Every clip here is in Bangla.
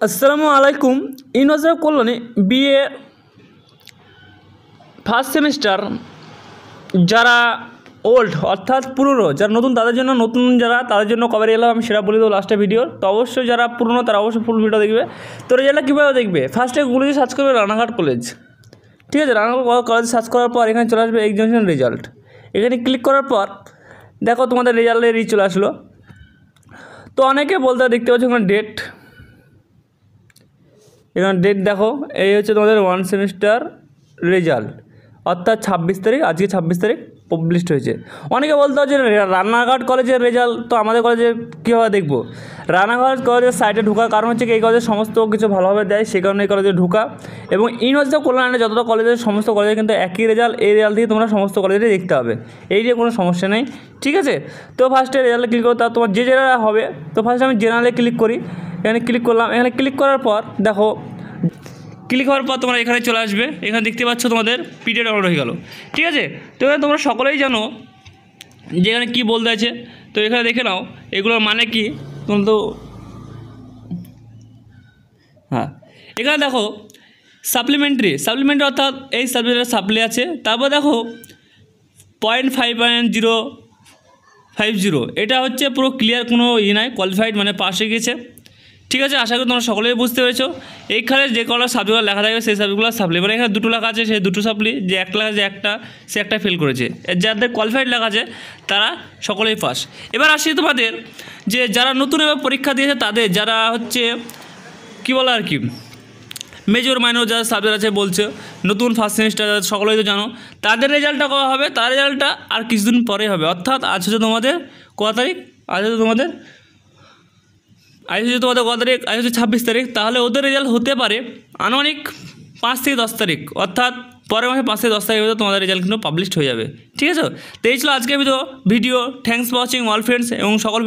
আসসালামু আলাইকুম। University Kalyani BA first semester যারা ওল্ড অর্থাৎ পুরনো, যারা নতুন তাদের জন্য, নতুন যারা তাদের জন্য কবে এলাম আমি সেটা বলে দেবো লাস্টে ভিডিও। তো অবশ্যই যারা পুরনো তারা অবশ্যই ফুল ভিডিও দেখবে। তো রেজাল্টটা কীভাবে দেখবে? ফার্স্টে গুগলে সার্চ করবে রানাঘাট কলেজ, ঠিক আছে। রানাঘাট কলেজ সার্চ করার পর এখানে চলে আসবে এক্সামিনেশন রেজাল্ট। এখানে ক্লিক করার পর দেখো তোমাদের রেজাল্টের চলে আসলো। তো অনেকে বলতে দেখতে পাচ্ছ এখানে ডেট, এখানে ডেট দেখো, এই হচ্ছে তোমাদের ওয়ান সেমিস্টার রেজাল্ট, অর্থাৎ 26 তারিখ, আজকে 26 তারিখ পাবলিশড হয়েছে। অনেকে বলতে হচ্ছে রানাঘাট কলেজের রেজাল্ট তো আমাদের কলেজে কীভাবে দেখবো? রানাঘাট কলেজের সাইটে ঢোকার কারণ হচ্ছে কি এই কলেজের সমস্ত কিছু ভালোভাবে দেয়, সেই কারণে এই কলেজে ঢোকা। এবং ইউনিভার্সিটি কল্যাণে যতটা কলেজের সমস্ত কলেজে কিন্তু একই রেজাল্ট, এই রেজাল্ট থেকে তোমরা সমস্ত কলেজে দেখতে হবে, এই নিয়ে কোনো সমস্যা নেই, ঠিক আছে। তো ফার্স্টে রেজাল্টে ক্লিক করতে তোমার যে জেনারেল হবে। তো ফার্স্টে আমি জেনারেলে ক্লিক করি, এখানে ক্লিক করলাম। এখানে ক্লিক করার পর দেখো, ক্লিক হওয়ার পর তোমরা এখানে চলে আসবে। এখানে দেখতে পাচ্ছ তোমাদের পিডিএফ ডাউনলোড হয়ে গেল, ঠিক আছে। তো এখানে তোমরা সকলেই জানো যে এখানে কী বলতে আছে। তো এখানে দেখে নাও এগুলোর মানে কি তোমরা তো, হ্যাঁ এখানে দেখো সাপ্লিমেন্টারি অর্থাৎ এই সাবজেক্টের সাপ্লি আছে। তারপর দেখো 0.550 এটা হচ্ছে পুরো ক্লিয়ার, কোনো নাই, কোয়ালিফাইড মানে পাস হয়ে গেছে, ঠিক আছে। আশা করি তোমরা সকলেই বুঝতে পেরেছো। এইখানে যে কটা সাবজেক্টগুলো লেখা থাকবে সেই সাবজেক্টগুলো সাপ্লি, মানে এখানে দুটো লেখা আছে সেই দুটো সাপ্লি, যে একটা লেখা আছে একটা, সে একটা ফেল করেছে। যাদের কোয়ালিফাইড লেখা আছে তারা সকলেই পাস। এবার আসি তোমাদের যে যারা নতুন এবার পরীক্ষা দিয়েছে তাদের, যারা হচ্ছে কী বলো আর কি, মেজর মাইনর যারা সাবজেক্ট আছে বলছে, নতুন ফার্স্ট সেমিস্টার সকলেই তো জানো, তাদের রেজাল্টটা কবে হবে? তার রেজাল্টটা আর কিছুদিন পরে হবে, অর্থাৎ আজ হচ্ছে তোমাদের কত তারিখ? আজ হচ্ছে তোমাদের কত তারিখ? আজ হচ্ছে 26 তারিখ। তাহলে ওদের রেজাল্ট হতে পারে আনুমানিক 5 থেকে 10 তারিখ, অর্থাৎ পরের মাসে 5 থেকে 10 তারিখ হয়তো তোমাদের রেজাল্ট কিন্তু পাবলিশড হয়ে যাবে, ঠিক আছে। তো এই ছিল আজকের video. Thanks for watching all friends, এবং সকল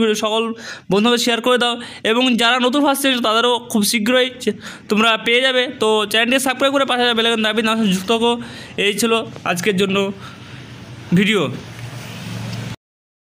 বন্ধুদের শেয়ার করে দাও। এবং যারা নতুন ফার্স্ট সেমিস্টার তাদেরও খুব শীঘ্রই তোমরা পেয়ে যাবে। তো চ্যানেলটি সাবস্ক্রাইব করে পাশে বেল আইকন দাবি না যুক্ত থাকো। এই ছিল আজকের জন্য ভিডিও।